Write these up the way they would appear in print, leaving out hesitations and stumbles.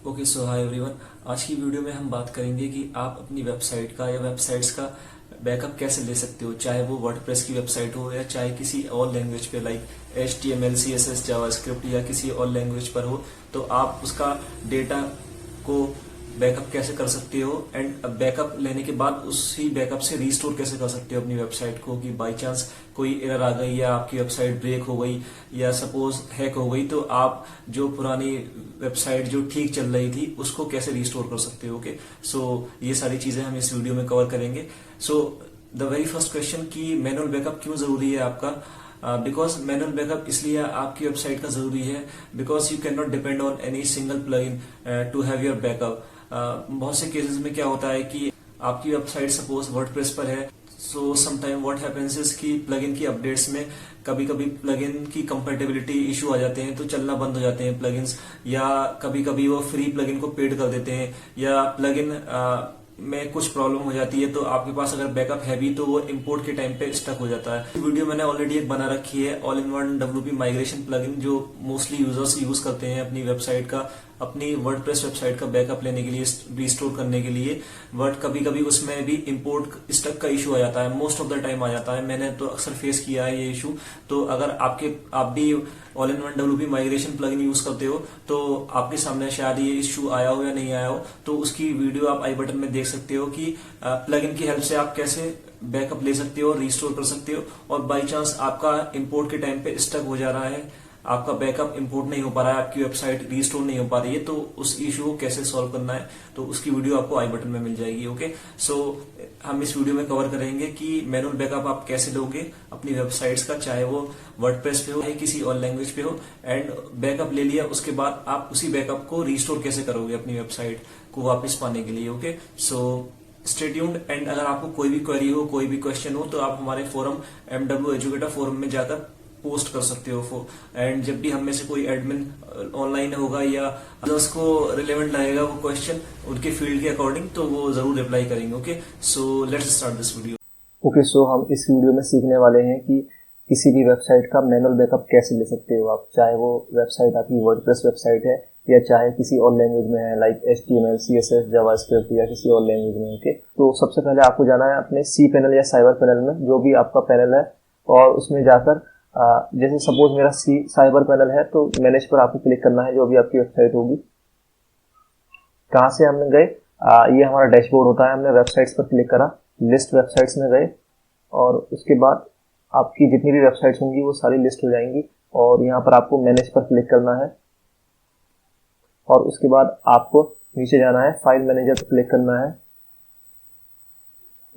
Okay so hi everyone. आज की video में हम बात करेंगे कि आप अपनी वेबसाइट का या वेबसाइट्स का बैकअप कैसे ले सकते हो, चाहे वो वर्डप्रेस की वेबसाइट हो या चाहे किसी और लैंग्वेज पे लाइक HTML CSS जावास्क्रिप्ट या किसी और लैंग्वेज पर हो। तो आप उसका डेटा को बैकअप कैसे कर सकते हो एंड बैकअप लेने के बाद उसी बैकअप से रीस्टोर कैसे कर सकते हो अपनी वेबसाइट को, कि बाई चांस कोई एरर आ गई या आपकी वेबसाइट ब्रेक हो गई या सपोज हैक हो गई, तो आप जो पुरानी वेबसाइट जो ठीक चल रही थी उसको कैसे रिस्टोर कर सकते हो। ओके, सो ये सारी चीजें हम इस वीडियो में कवर करेंगे। So the very first question कि मैनुअल बैकअप क्यों जरूरी है आपका। बिकॉज मैनुअल बैकअप इसलिए आपकी वेबसाइट का जरूरी है because you can not depend on any single plugin to have your backup. बहुत से केसेस में क्या होता है कि आपकी वेबसाइट सपोज वर्डप्रेस पर है, so sometime what happens is कि प्लगइन की अपडेट्स में कभी कभी प्लगइन की कंपेटेबिलिटी इशू आ जाते हैं तो चलना बंद हो जाते हैं प्लगइन्स, या कभी कभी वो फ्री प्लगइन को पेड कर देते हैं, या प्लगइन में कुछ प्रॉब्लम हो जाती है तो आपके पास अगर बैकअप है भी तो वो इंपोर्ट के टाइम पे स्टक हो जाता है। वीडियो मैंने ऑलरेडी एक बना रखी है, all in one WP migration plugin, जो मोस्टली यूजर्स यूज करते हैं अपनी वेबसाइट का, अपनी वर्डप्रेस वेबसाइट का बैकअप लेने के लिए, रिस्टोर करने के लिए। बट कभी कभी उसमें भी इंपोर्ट स्टक का इशू आ जाता है, मोस्ट ऑफ द टाइम आ जाता है, मैंने तो अक्सर फेस किया है ये इशू। तो अगर आप भी all in one WP migration plugin use करते हो तो आपके सामने शायद ये इशू आया हो या नहीं आया हो, तो उसकी वीडियो आप आई बटन में देख सकते हो कि प्लगइन की हेल्प से आप कैसे बैकअप ले सकते हो, रिस्टोर कर सकते हो। और बाई चांस आपका इंपोर्ट के टाइम पे स्टक हो जा रहा है, आपका बैकअप इंपोर्ट नहीं हो पा रहा है, आपकी वेबसाइट रिस्टोर नहीं हो पा रही है, तो उस इशू को कैसे सॉल्व करना है, तो उसकी वीडियो आपको आई बटन में मिल जाएगी। ओके, सो हम इस वीडियो में कवर करेंगे कि मैनुअल बैकअप आप कैसे लोगे अपनी वेबसाइट्स का, चाहे वो वर्डप्रेस पे हो या किसी और लैंग्वेज पे हो। एंड बैकअप ले लिया उसके बाद आप उसी बैकअप को रिस्टोर कैसे करोगे अपनी वेबसाइट को वापस पाने के लिए। Okay, so stay tuned. And अगर आपको कोई भी क्वेरी हो, कोई भी क्वेश्चन हो, तो आप हमारे फोरम MW एजुकेटर फोरम में जाकर पोस्ट कर सकते हो। एंड जब भी हम में से कोई एडमिन ऑनलाइन होगा या अदर्स को रिलेवेंट लगेगा वो क्वेश्चन उनके फील्ड के अकॉर्डिंग, तो वो जरूर रिप्लाई करेंगे। Okay, so let's start this video. Okay, so हम इस वीडियो में सीखने वाले हैं कि किसी भी वेबसाइट का मैनुअल बैकअप कैसे ले सकते हो आप, चाहे वो वेबसाइट आपकी वर्डप्रेस वेबसाइट है या चाहे किसी और लैंग्वेज में है लाइक HTML CSS जावास्क्रिप्ट या किसी और लैंग्वेज में। ओके, तो सबसे पहले आपको जाना है अपने cPanel या साइबर पैनल में, जो भी आपका पैनल है, और उसमें जाकर जैसे सपोज मेरा साइबर पैनल है तो मैनेज पर आपको क्लिक करना है, जो भी आपकी वेबसाइट होगी। कहाँ से हमने गए, ये हमारा डैशबोर्ड होता है, हमने वेबसाइट्स पर क्लिक करा, लिस्ट वेबसाइट्स में गए, और उसके बाद आपकी जितनी भी वेबसाइट्स होंगी वो सारी लिस्ट हो जाएंगी, और यहाँ पर आपको मैनेज पर क्लिक करना है, और उसके बाद आपको नीचे जाना है, फाइल मैनेजर पर क्लिक करना है।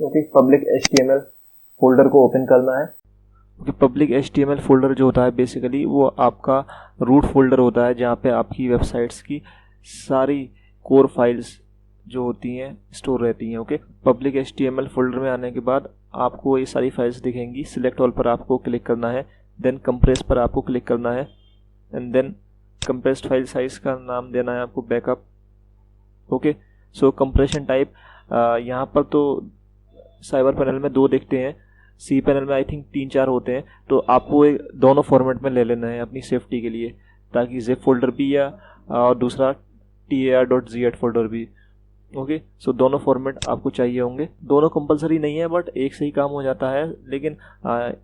ओके, पब्लिक HTML फोल्डर को ओपन करना है। पब्लिक HTML फोल्डर जो होता है बेसिकली वो आपका रूट फोल्डर होता है, जहाँ पे आपकी वेबसाइट्स की सारी कोर फाइल्स जो होती हैं स्टोर रहती हैं। ओके, पब्लिक HTML फोल्डर में आने के बाद आपको ये सारी फाइल्स दिखेंगी। सिलेक्ट ऑल पर आपको क्लिक करना है, देन कंप्रेस पर आपको क्लिक करना है, and then compressed file size का नाम देना है आपको backup. Okay, so compression type यहाँ पर तो साइबर पैनल में 2 दिखते हैं, cPanel में आई थिंक 3-4 होते हैं, तो आपको दोनों फॉर्मेट में ले लेना है अपनी सेफ्टी के लिए, ताकि zip फोल्डर भी या और दूसरा tar.gz फोल्डर भी। ओके, सो दोनों फॉर्मेट आपको चाहिए होंगे। दोनों कंपलसरी नहीं है, बट एक से ही काम हो जाता है, लेकिन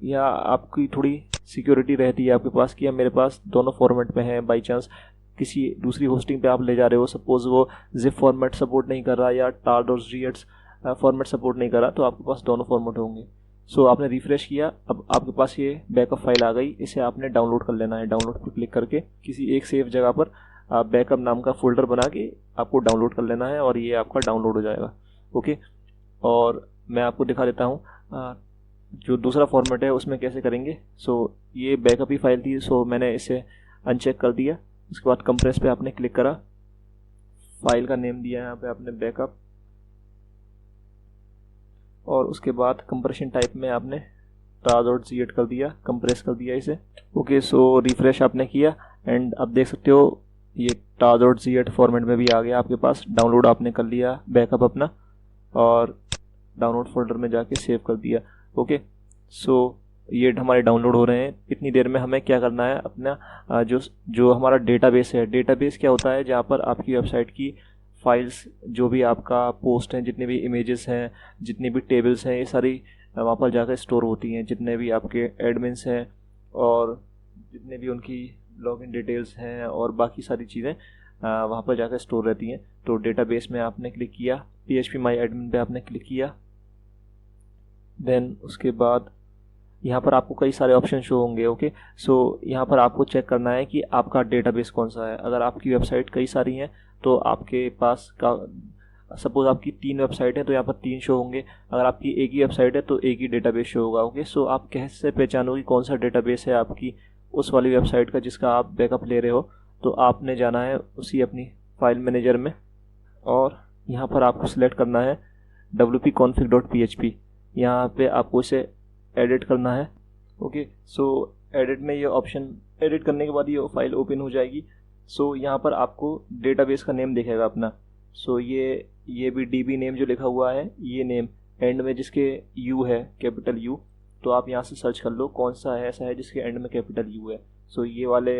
या आपकी थोड़ी सिक्योरिटी रहती है आपके पास कि या मेरे पास दोनों फॉर्मेट में है। बाई चांस किसी दूसरी होस्टिंग पे आप ले जा रहे हो, सपोज वो zip फॉर्मेट सपोर्ट नहीं कर रहा या tar.gz फॉर्मेट सपोर्ट नहीं कर रहा, तो आपके पास दोनों फॉर्मेट होंगे। सो आपने रिफ्रेश किया, अब आपके पास ये बैकअप फाइल आ गई, इसे आपने डाउनलोड कर लेना है। डाउनलोड पर क्लिक करके किसी एक सेफ जगह पर बैकअप नाम का फोल्डर बना के आपको डाउनलोड कर लेना है, और ये आपका डाउनलोड हो जाएगा। ओके, और मैं आपको दिखा देता हूँ जो दूसरा फॉर्मेट है उसमें कैसे करेंगे। सो ये बैकअप ही फाइल थी, सो मैंने इसे अनचेक कर दिया। उसके बाद कंप्रेस पे आपने क्लिक करा, फाइल का नेम दिया यहाँ पे आपने बैकअप, और उसके बाद कंप्रेशन टाइप में आपने tar.gz कर दिया, कंप्रेस कर दिया इसे। ओके, सो रिफ्रेश आपने किया, एंड अब देख सकते हो ये tar.gz फॉर्मेट में भी आ गया आपके पास। डाउनलोड आपने कर लिया बैकअप अपना, और डाउनलोड फोल्डर में जाके सेव कर दिया। ओके, सो ये हमारे डाउनलोड हो रहे हैं। इतनी देर में हमें क्या करना है, अपना जो हमारा डेटाबेस है, डेटाबेस क्या होता है, जहाँ पर आपकी वेबसाइट की फाइल्स, जो भी आपका पोस्ट हैं, जितने भी इमेजेस हैं, जितनी भी टेबल्स हैं, ये सारी वहाँ पर जाकर स्टोर होती हैं। जितने भी आपके एडमिन्स हैं और जितने भी उनकी लॉगिन डिटेल्स हैं और बाकी सारी चीज़ें वहाँ पर जाकर स्टोर रहती हैं। तो डेटाबेस में आपने क्लिक किया, PHP My Admin पे आपने क्लिक किया। देन उसके बाद यहाँ पर आपको कई सारे ऑप्शन शो होंगे। ओके, सो यहाँ पर आपको चेक करना है कि आपका डेटाबेस कौन सा है। अगर आपकी वेबसाइट कई सारी हैं तो आपके पास का, सपोज आपकी 3 वेबसाइट है तो यहाँ पर 3 शो होंगे। अगर आपकी एक ही वेबसाइट है तो एक ही डेटाबेस शो होगा। ओके, सो आप कैसे पहचानोगे कौन सा डेटाबेस है आपकी उस वाली वेबसाइट का जिसका आप बैकअप ले रहे हो? तो आपने जाना है उसी अपनी फाइल मैनेजर में और यहाँ पर आपको सिलेक्ट करना है wp-config.php। यहाँ पे आपको इसे एडिट करना है। ओके, सो एडिट में ये ऑप्शन, एडिट करने के बाद ये फाइल ओपन हो जाएगी। सो यहाँ पर आपको डेटाबेस का नेम दिखेगा अपना। सो ये भी DB नेम जो लिखा हुआ है, ये नेम एंड में जिसके U है, कैपिटल U, तो आप यहाँ से सर्च कर लो कौन सा है ऐसा है जिसके एंड में कैपिटल U है। सो ये वाले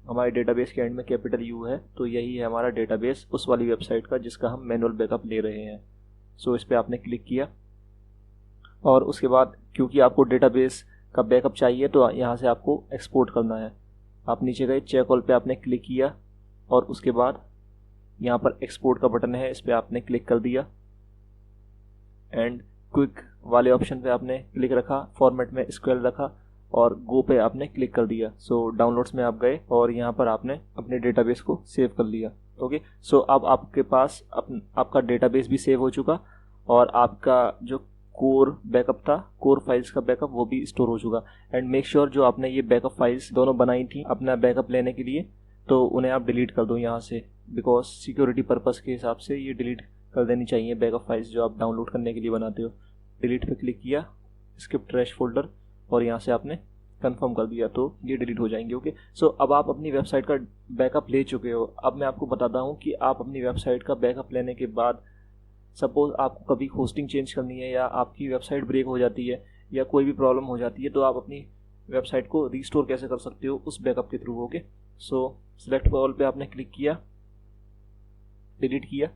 हमारे डेटाबेस के एंड में कैपिटल U है, तो यही है हमारा डेटाबेस उस वाली वेबसाइट का जिसका हम मैनुअल बैकअप ले रहे हैं। सो इस पर आपने क्लिक किया और उसके बाद क्योंकि आपको डेटाबेस का बैकअप चाहिए तो यहाँ से आपको एक्सपोर्ट करना है। आप नीचे गए, चेक ऑल पे आपने क्लिक किया और उसके बाद यहाँ पर एक्सपोर्ट का बटन है, इस पर आपने क्लिक कर दिया एंड क्विक वाले ऑप्शन पे आपने क्लिक रखा, फॉर्मेट में स्क्वेयर रखा और गो पे आपने क्लिक कर दिया। सो डाउनलोड्स में आप गए और यहाँ पर आपने अपने डेटाबेस को सेव कर लिया। ओके, सो अब आपके पास आपका डेटाबेस भी सेव हो चुका और आपका जो कोर बैकअप था, कोर फाइल्स का बैकअप, वो भी स्टोर हो चुका। एंड मेक श्योर जो आपने ये बैकअप फाइल्स दोनों बनाई थी अपना बैकअप लेने के लिए, तो उन्हें आप डिलीट कर दो यहाँ से, बिकॉज सिक्योरिटी पर्पस के हिसाब से ये डिलीट कर देनी चाहिए बैकअप फाइल्स जो आप डाउनलोड करने के लिए बनाते हो। डिलीट पे क्लिक किया, स्किप ट्रैश फोल्डर, और यहाँ से आपने कंफर्म कर दिया तो ये डिलीट हो जाएंगे। ओके, सो अब आप अपनी वेबसाइट का बैकअप ले चुके हो। अब मैं आपको बताता हूँ कि आप अपनी वेबसाइट का बैकअप लेने के बाद सपोज आपको कभी होस्टिंग चेंज करनी है या आपकी वेबसाइट ब्रेक हो जाती है या कोई भी प्रॉब्लम हो जाती है, तो आप अपनी वेबसाइट को रीस्टोर कैसे कर सकते हो उस बैकअप के थ्रू। ओके, सो सिलेक्ट ऑल पे आपने क्लिक किया, डिलीट किया,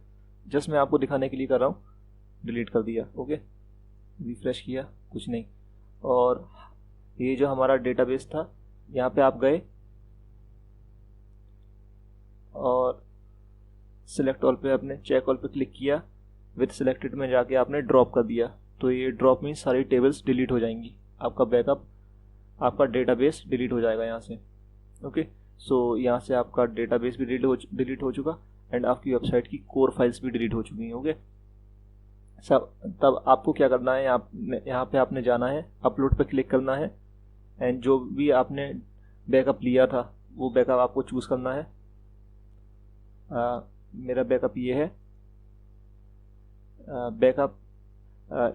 जस्ट मैं आपको दिखाने के लिए कर रहा हूँ, डिलीट कर दिया। ओके, रिफ्रेश किया, कुछ नहीं। और ये जो हमारा डेटाबेस था, यहाँ पे आप गए और सिलेक्ट ऑल पे आपने चेक ऑल पे क्लिक किया, विद सिलेक्टेड में जाके आपने ड्रॉप कर दिया, तो ये ड्रॉप में सारी टेबल्स डिलीट हो जाएंगी, आपका बैकअप, आपका डेटाबेस डिलीट हो जाएगा यहाँ से। ओके, सो यहाँ से आपका डेटाबेस भी डिलीट हो चुका एंड आपकी वेबसाइट की कोर फाइल्स भी डिलीट हो चुकी हैं। ओके, सब तब आपको क्या करना है, यहाँ पे आपने जाना है, अपलोड पे क्लिक करना है एंड जो भी आपने बैकअप लिया था वो बैकअप आपको चूज़ करना है। मेरा बैकअप ये है, बैकअप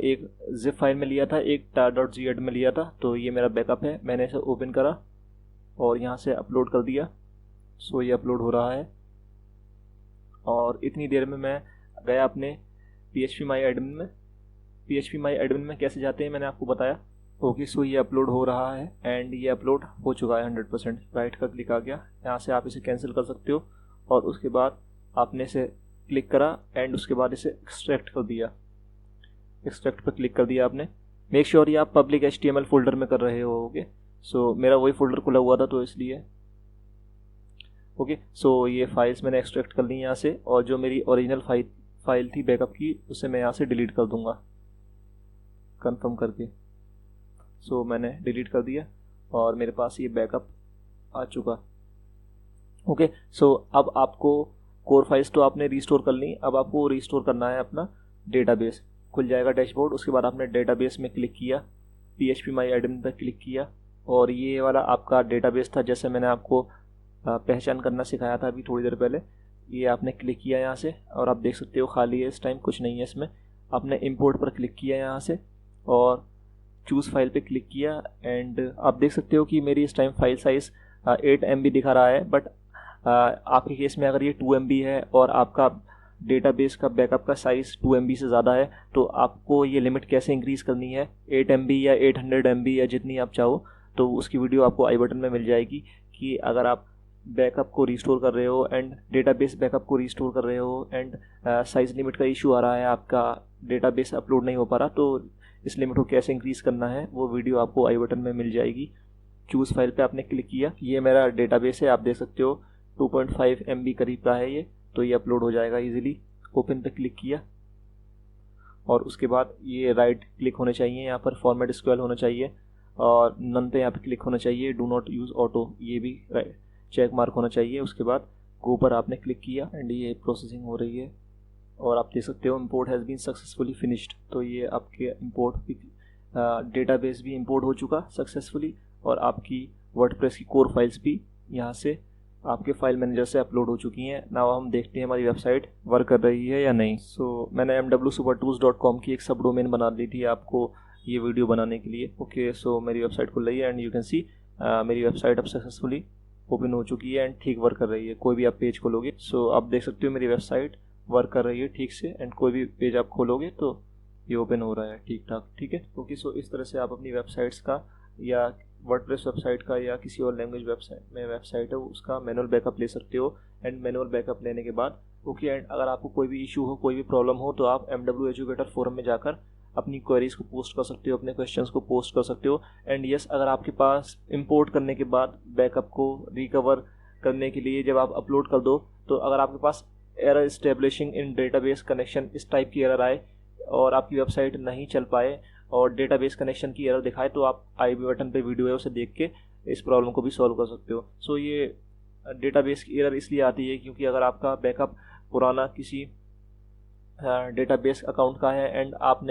एक जिप फाइल में लिया था, एक tar.ged में लिया था, तो ये मेरा बैकअप है। मैंने इसे ओपन करा और यहाँ से अपलोड कर दिया। सो ये अपलोड हो रहा है और इतनी देर में मैं गया अपने PHP My Admin में। PHP My Admin में कैसे जाते हैं मैंने आपको बताया। ओके, सो ये अपलोड हो रहा है एंड ये अपलोड हो चुका है 100%। राइट का क्लिक आ गया, यहाँ से आप इसे कैंसिल कर सकते हो और उसके बाद आपने इसे क्लिक करा एंड उसके बाद इसे एक्सट्रैक्ट कर दिया। एक्सट्रैक्ट पर क्लिक कर दिया आपने। मेक श्योर ये आप पब्लिक HTML फोल्डर में कर रहे हो। ओके, सो मेरा वही फोल्डर खुला हुआ था तो इसलिए। ओके, सो ये फाइल्स मैंने एक्सट्रैक्ट कर ली यहाँ से और जो मेरी ओरिजिनल फाइल थी बैकअप की उसे मैं यहाँ से डिलीट कर दूंगा कंफर्म करके। सो मैंने डिलीट कर दिया और मेरे पास ये बैकअप आ चुका। ओके, सो अब आपको कोर फाइल्स तो आपने रिस्टोर कर ली, अब आपको रिस्टोर करना है अपना डेटाबेस। खुल जाएगा डैशबोर्ड, उसके बाद आपने डेटाबेस में क्लिक किया, PHP My Admin पर क्लिक किया और ये वाला आपका डेटाबेस था जैसे मैंने आपको पहचान करना सिखाया था अभी थोड़ी देर पहले। ये आपने क्लिक किया यहाँ से और आप देख सकते हो खाली है इस टाइम, कुछ नहीं है इसमें। आपने इंपोर्ट पर क्लिक किया यहाँ से और चूज़ फाइल पे क्लिक किया एंड आप देख सकते हो कि मेरी इस टाइम फाइल साइज़ 8 MB दिखा रहा है, बट आपके केस में अगर ये 2 MB है और आपका डेटाबेस का बैकअप का साइज़ 2 MB से ज़्यादा है तो आपको ये लिमिट कैसे इंक्रीज़ करनी है, 8 MB या 800 MB या जितनी आप चाहो, तो उसकी वीडियो आपको आई बटन में मिल जाएगी कि अगर आप बैकअप को रिस्टोर कर रहे हो एंड डेटाबेस बैकअप को रिस्टोर कर रहे हो एंड साइज़ लिमिट का इशू आ रहा है, आपका डेटाबेस अपलोड नहीं हो पा रहा, तो इस लिमिट को कैसे इंक्रीज़ करना है वो वीडियो आपको आई बटन में मिल जाएगी। चूज़ फाइल पे आपने क्लिक किया, ये मेरा डेटाबेस है, आप देख सकते हो 2.5 MB करीब का है ये, तो ये अपलोड हो जाएगा इजीली। ओपन पे क्लिक किया और उसके बाद ये राइट क्लिक होने चाहिए, यहाँ पर फॉर्मेट स्क्वेल होना चाहिए और नन पे यहाँ पे क्लिक होना चाहिए, डू नॉट यूज़ ऑटो ये भी चेक मार्क होना चाहिए। उसके बाद गो पर आपने क्लिक किया एंड ये प्रोसेसिंग हो रही है और आप देख सकते हो import has been successfully finished, तो ये आपके इंपोर्ट भी डेटाबेस भी इंपोर्ट हो चुका सक्सेसफुली और आपकी वर्डप्रेस की कोर फाइल्स भी यहाँ से आपके फाइल मैनेजर से अपलोड हो चुकी हैं। नाउ हम देखते हैं हमारी वेबसाइट वर्क कर रही है या नहीं। मैंने mwsupertools.com की एक सब डोमेन बना दी थी आपको ये वीडियो बनाने के लिए। ओके, मेरी वेबसाइट खुल रही है एंड यू कैन सी मेरी वेबसाइट अब सक्सेसफुली ओपन हो चुकी है एंड ठीक वर्क कर रही है। कोई भी आप पेज खोलोगे आप देख सकते हो मेरी वेबसाइट वर्क कर रही है ठीक से एंड कोई भी पेज आप खोलोगे तो ये ओपन हो रहा है ठीक ठाक। ठीक है, ओके। इस तरह से आप अपनी वेबसाइट्स का या वर्डप्रेस वेबसाइट का या किसी और लैंग्वेज वेबसाइट है उसका मैनुअल बैकअप ले सकते हो एंड मैनुअल बैकअप लेने के बाद ओके एंड अगर आपको कोई भी इशू हो, कोई भी प्रॉब्लम हो तो आप MW एजुकेटर फोरम में जाकर अपनी क्वेरीज को पोस्ट कर सकते हो, अपने क्वेश्चंस को पोस्ट कर सकते हो। एंड यस, अगर आपके पास इंपोर्ट करने के बाद बैकअप को रिकवर करने के लिए जब आप अपलोड कर दो तो अगर आपके पास एरर एस्टेब्लिशिंग इन डेटाबेस कनेक्शन इस टाइप की एरर आए और आपकी वेबसाइट नहीं चल पाए और डेटाबेस कनेक्शन की एरर दिखाए तो आप आई बटन पे वीडियो है उसे देख के इस प्रॉब्लम को भी सॉल्व कर सकते हो। ये डेटाबेस की एरर इसलिए आती है क्योंकि अगर आपका बैकअप पुराना किसी डेटाबेस अकाउंट का है एंड आप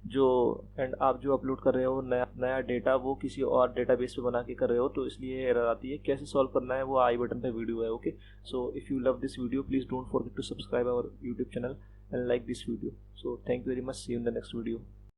जो अपलोड कर रहे हो नया डेटा वो किसी और डेटाबेस पे बना के कर रहे हो तो इसलिए एरर आती है। कैसे सॉल्व करना है वो आई बटन पे वीडियो है। Okay, if you love this video please don't forget to subscribe our YouTube channel and like this video. Thank you very much. See you in the next video.